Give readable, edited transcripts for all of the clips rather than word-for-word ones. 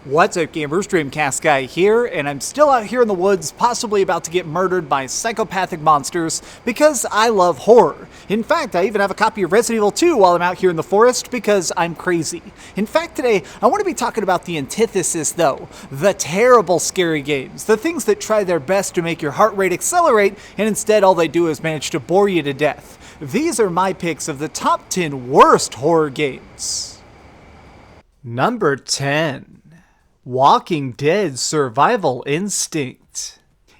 What's up, gamers? Dreamcastguy here, and I'm still out here in the woods, possibly about to get murdered by psychopathic monsters, because I love horror. In fact, I even have a copy of Resident Evil 2 while I'm out here in the forest, because I'm crazy. In fact, today, I want to be talking about the antithesis, though. The terrible scary games. The things that try their best to make your heart rate accelerate, and instead all they do is manage to bore you to death. These are my picks of the top 10 worst horror games. Number 10. Walking Dead Survival Instinct.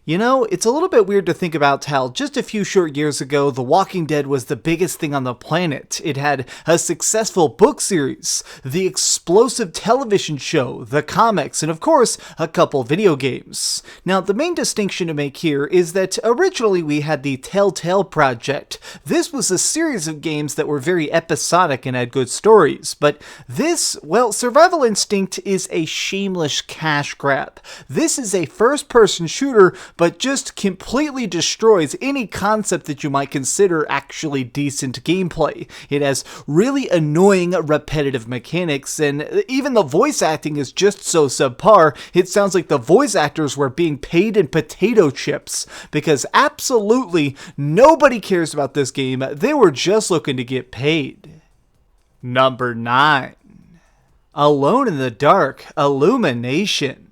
You know, it's a little bit weird to think about how just a few short years ago, The Walking Dead was the biggest thing on the planet. It had a successful book series, the explosive television show, the comics, and of course, a couple video games. Now, the main distinction to make here is that originally we had the Telltale Project. This was a series of games that were very episodic and had good stories, but this, well, Survival Instinct is a shameless cash grab. This is a first-person shooter, but just completely destroys any concept that you might consider actually decent gameplay. It has really annoying repetitive mechanics, and even the voice acting is just so subpar, it sounds like the voice actors were being paid in potato chips, because absolutely nobody cares about this game, they were just looking to get paid. Number 9. Alone in the Dark, Illumination.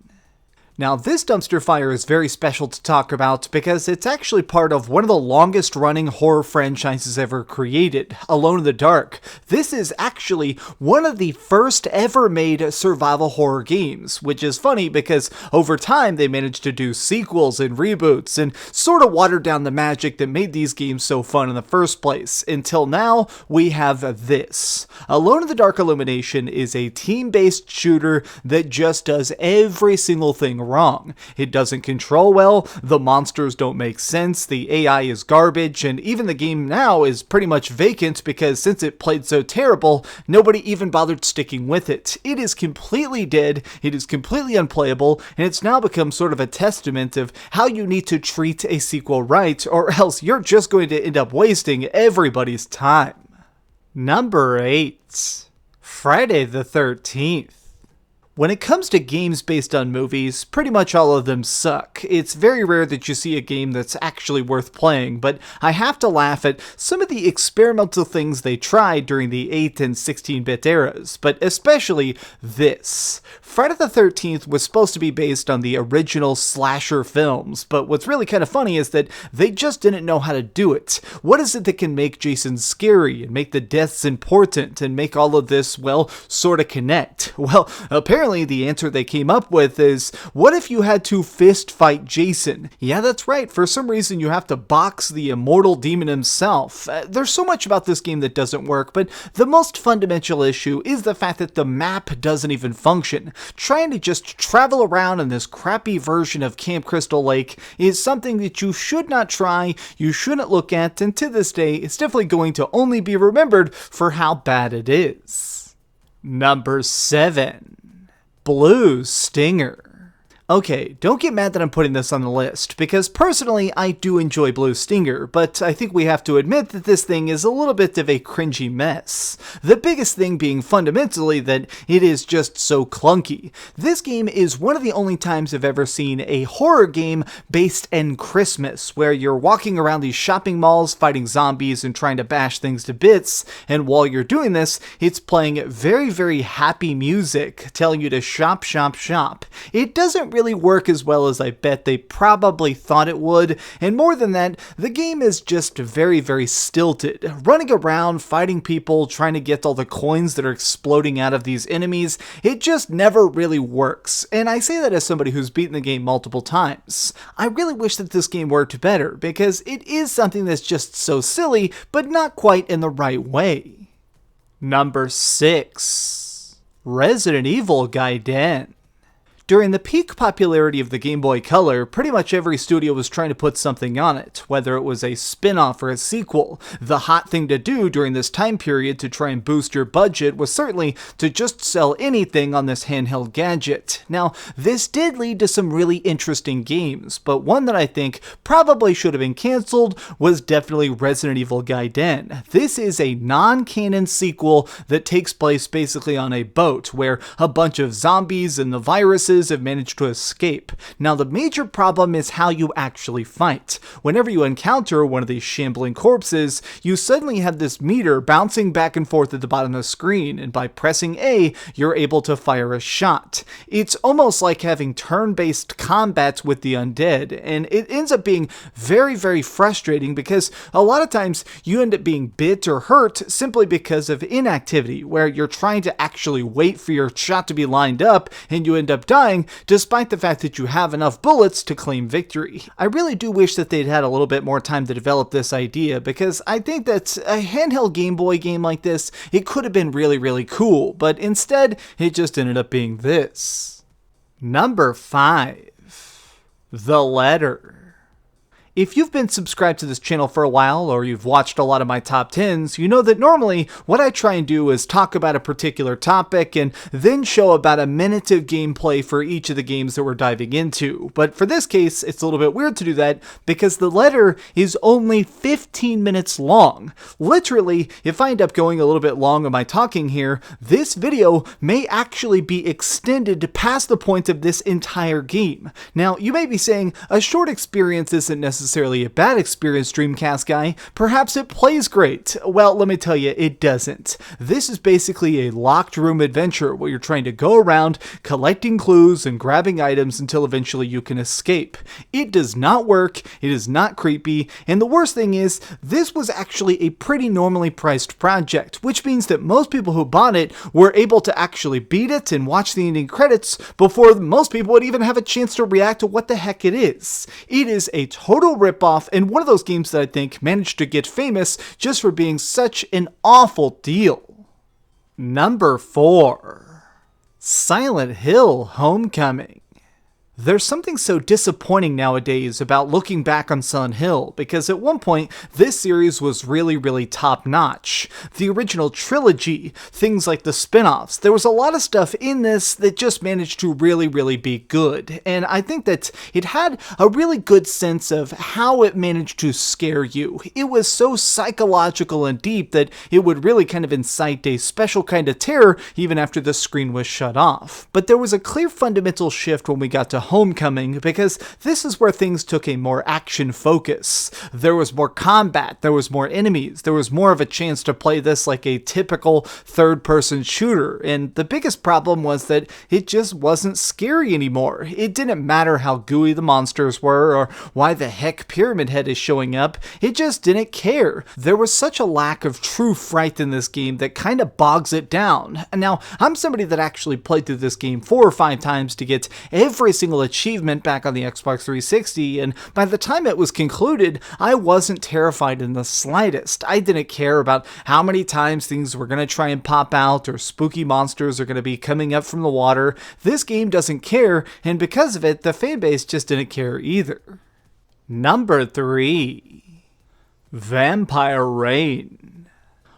Now, this dumpster fire is very special to talk about because it's actually part of one of the longest running horror franchises ever created, Alone in the Dark. This is actually one of the first ever made survival horror games, which is funny because over time they managed to do sequels and reboots and sort of watered down the magic that made these games so fun in the first place. Until now, we have this. Alone in the Dark Illumination is a team-based shooter that just does every single thing wrong. It doesn't control well, the monsters don't make sense, the AI is garbage, and even the game now is pretty much vacant because since it played so terrible, nobody even bothered sticking with it. It is completely dead, it is completely unplayable, and it's now become sort of a testament of how you need to treat a sequel right, or else you're just going to end up wasting everybody's time. Number 8. Friday the 13th. When it comes to games based on movies, pretty much all of them suck. It's very rare that you see a game that's actually worth playing, but I have to laugh at some of the experimental things they tried during the 8 and 16-bit eras, but especially this. Friday the 13th was supposed to be based on the original slasher films, but what's really kind of funny is that they just didn't know how to do it. What is it that can make Jason scary and make the deaths important and make all of this, well, sort of connect? Well, apparently the answer they came up with is, what if you had to fist fight Jason? Yeah, that's right. For some reason, you have to box the immortal demon himself. There's so much about this game that doesn't work, but the most fundamental issue is the fact that the map doesn't even function. Trying to just travel around in this crappy version of Camp Crystal Lake is something that you should not try, you shouldn't look at, and to this day, it's definitely going to only be remembered for how bad it is. Number 7. Blue Stinger. Okay, don't get mad that I'm putting this on the list, because personally I do enjoy Blue Stinger, but I think we have to admit that this thing is a little bit of a cringy mess. The biggest thing being fundamentally that it is just so clunky. This game is one of the only times I've ever seen a horror game based in Christmas, where you're walking around these shopping malls fighting zombies and trying to bash things to bits, and while you're doing this, it's playing very, very happy music, telling you to shop, shop, shop. It doesn't really work as well as I bet they probably thought it would, and more than that, the game is just very, very stilted. Running around, fighting people, trying to get all the coins that are exploding out of these enemies, it just never really works, and I say that as somebody who's beaten the game multiple times. I really wish that this game worked better, because it is something that's just so silly, but not quite in the right way. Number 6. Resident Evil Gaiden. During the peak popularity of the Game Boy Color, pretty much every studio was trying to put something on it, whether it was a spin-off or a sequel. The hot thing to do during this time period to try and boost your budget was certainly to just sell anything on this handheld gadget. Now, this did lead to some really interesting games, but one that I think probably should have been cancelled was definitely Resident Evil Gaiden. This is a non-canon sequel that takes place basically on a boat, where a bunch of zombies and the viruses have managed to escape. Now, the major problem is how you actually fight. Whenever you encounter one of these shambling corpses, you suddenly have this meter bouncing back and forth at the bottom of the screen, and by pressing A, you're able to fire a shot. It's almost like having turn-based combat with the undead, and it ends up being very, very frustrating because a lot of times you end up being bit or hurt simply because of inactivity, where you're trying to actually wait for your shot to be lined up, and you end up dying despite the fact that you have enough bullets to claim victory. I really do wish that they'd had a little bit more time to develop this idea, because I think that a handheld Game Boy game like this, it could have been really, really cool, but instead, it just ended up being this. Number 5. The Letter. If you've been subscribed to this channel for a while, or you've watched a lot of my top 10s, you know that normally what I try and do is talk about a particular topic and then show about a minute of gameplay for each of the games that we're diving into. But for this case, it's a little bit weird to do that because The Letter is only 15 minutes long. Literally, if I end up going a little bit long on my talking here, this video may actually be extended past the point of this entire game. Now, you may be saying, a short experience isn't necessarily a bad experience, Dreamcast guy. Perhaps it plays great. Well, let me tell you, it doesn't. This is basically a locked room adventure where you're trying to go around collecting clues and grabbing items until eventually you can escape. It does not work, it is not creepy, and the worst thing is, this was actually a pretty normally priced project, which means that most people who bought it were able to actually beat it and watch the ending credits before most people would even have a chance to react to what the heck it is. It is a total ripoff, and one of those games that I think managed to get famous just for being such an awful deal. Number 4. Silent Hill Homecoming. There's something so disappointing nowadays about looking back on Silent Hill, because at one point, this series was really, really top-notch. The original trilogy, things like the spin-offs, there was a lot of stuff in this that just managed to really, really be good. And I think that it had a really good sense of how it managed to scare you. It was so psychological and deep that it would really kind of incite a special kind of terror even after the screen was shut off. But there was a clear fundamental shift when we got to Homecoming, because this is where things took a more action focus. There was more combat, there was more enemies, there was more of a chance to play this like a typical third-person shooter, and the biggest problem was that it just wasn't scary anymore. It didn't matter how gooey the monsters were, or why the heck Pyramid Head is showing up, it just didn't care. There was such a lack of true fright in this game that kind of bogs it down. Now, I'm somebody that actually played through this game 4 or 5 times to get every single achievement back on the Xbox 360, and by the time it was concluded, I wasn't terrified in the slightest. I didn't care about how many times things were going to try and pop out or spooky monsters are going to be coming up from the water. This game doesn't care, and because of it, the fanbase just didn't care either. Number 3. Vampire Reign.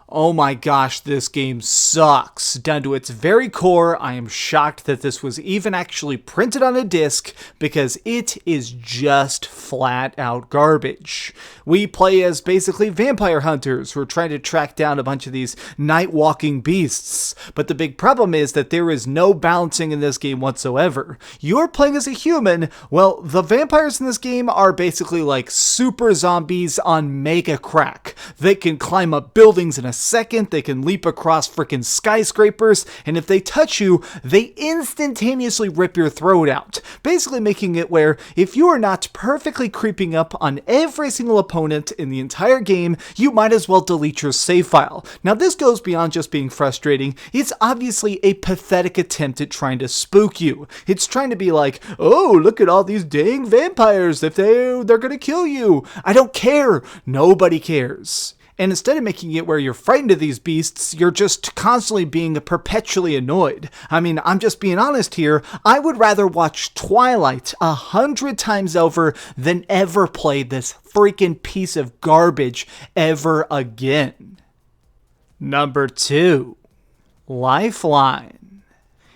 Oh my gosh, this game sucks. Down to its very core, I am shocked that this was even actually printed on a disc, because it is just flat out garbage. We play as basically vampire hunters who are trying to track down a bunch of these night-walking beasts, but the big problem is that there is no balancing in this game whatsoever. You're playing as a human, well, the vampires in this game are basically like super zombies on mega crack. They can climb up buildings in a second, they can leap across freaking skyscrapers, and if they touch you, they instantaneously rip your throat out, basically making it where if you are not perfectly creeping up on every single opponent in the entire game, you might as well delete your save file. Now, this goes beyond just being frustrating. It's obviously a pathetic attempt at trying to spook you. It's trying to be like, oh, look at all these dang vampires, if they're gonna kill you. I don't care. Nobody cares. And instead of making it where you're frightened of these beasts, you're just constantly being perpetually annoyed. I mean, I'm just being honest here. I would rather watch Twilight 100 times over than ever play this freaking piece of garbage ever again. Number 2. Lifeline.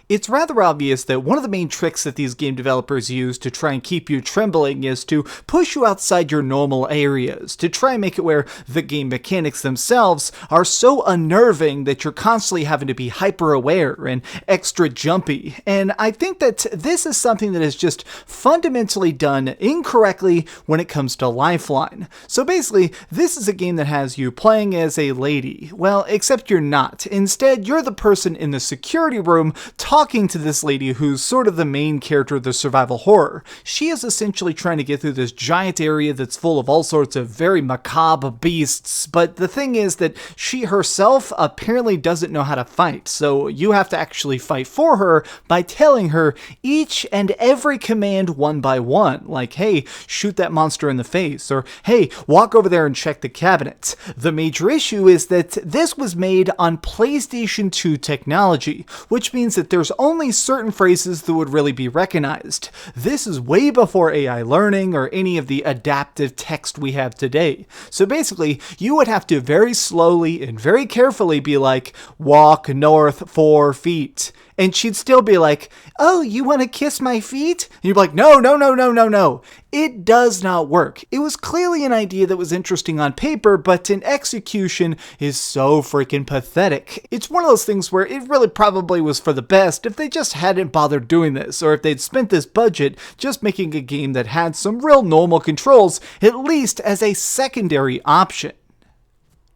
It's rather obvious that one of the main tricks that these game developers use to try and keep you trembling is to push you outside your normal areas, to try and make it where the game mechanics themselves are so unnerving that you're constantly having to be hyper aware and extra jumpy. And I think that this is something that is just fundamentally done incorrectly when it comes to Lifeline. So basically, this is a game that has you playing as a lady. Well, except you're not. Instead, you're the person in the security room talking to this lady who's sort of the main character of the survival horror. She is essentially trying to get through this giant area that's full of all sorts of very macabre beasts, but the thing is that she herself apparently doesn't know how to fight, so you have to actually fight for her by telling her each and every command one by one, like, hey, shoot that monster in the face, or hey, walk over there and check the cabinet. The major issue is that this was made on PlayStation 2 technology, which means that there's only certain phrases that would really be recognized. This is way before AI learning or any of the adaptive text we have today. So basically, you would have to very slowly and very carefully be like, walk north 4 feet. And she'd still be like, oh, you want to kiss my feet? And you'd be like, no, no, no, no, no, no. It does not work. It was clearly an idea that was interesting on paper, but in execution is so freaking pathetic. It's one of those things where it really probably was for the best if they just hadn't bothered doing this, or if they'd spent this budget just making a game that had some real normal controls, at least as a secondary option.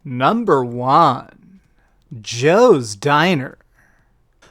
Number 1. Joe's Diner.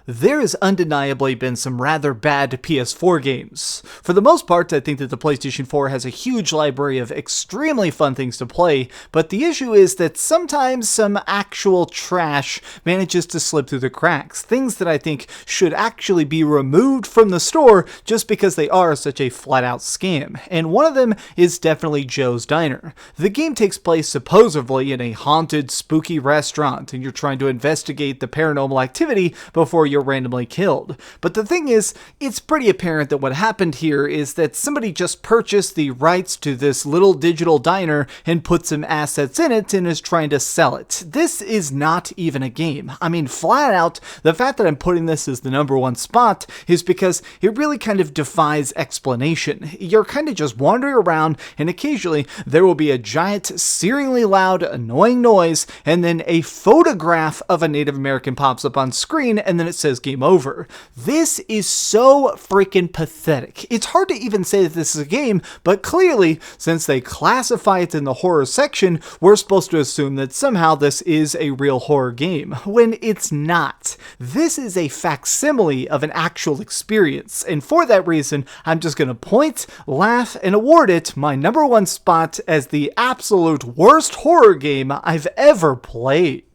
There has undeniably been some rather bad PS4 games. For the most part, I think that the PlayStation 4 has a huge library of extremely fun things to play, but the issue is that sometimes some actual trash manages to slip through the cracks. Things that I think should actually be removed from the store just because they are such a flat-out scam. And one of them is definitely Joe's Diner. The game takes place supposedly in a haunted, spooky restaurant, and you're trying to investigate the paranormal activity before you're randomly killed. But the thing is, it's pretty apparent that what happened here is that somebody just purchased the rights to this little digital diner and put some assets in it and is trying to sell it. This is not even a game. I mean, flat out, the fact that I'm putting this as the number 1 spot is because it really kind of defies explanation. You're kind of just wandering around, and occasionally there will be a giant, searingly loud, annoying noise, and then a photograph of a Native American pops up on screen, and then it says game over. This is so freaking pathetic. It's hard to even say that this is a game, but clearly, since they classify it in the horror section, we're supposed to assume that somehow this is a real horror game, when it's not. This is a facsimile of an actual experience, and for that reason, I'm just gonna point, laugh, and award it my number 1 spot as the absolute worst horror game I've ever played.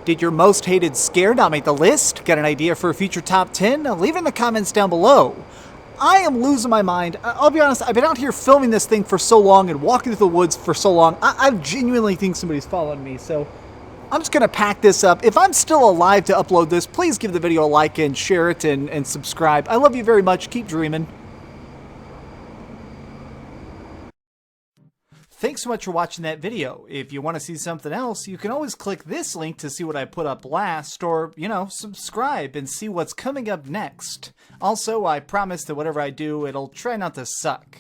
Did your most hated scare not make the list? Got an idea for a future top 10? Leave it in the comments down below. I am losing my mind. I'll be honest, I've been out here filming this thing for so long and walking through the woods for so long, I genuinely think somebody's following me, so I'm just going to pack this up. If I'm still alive to upload this, please give the video a like and share it and subscribe. I love you very much. Keep dreaming. Thanks so much for watching that video. If you want to see something else, you can always click this link to see what I put up last, or, you know, subscribe and see what's coming up next. Also, I promise that whatever I do, it'll try not to suck.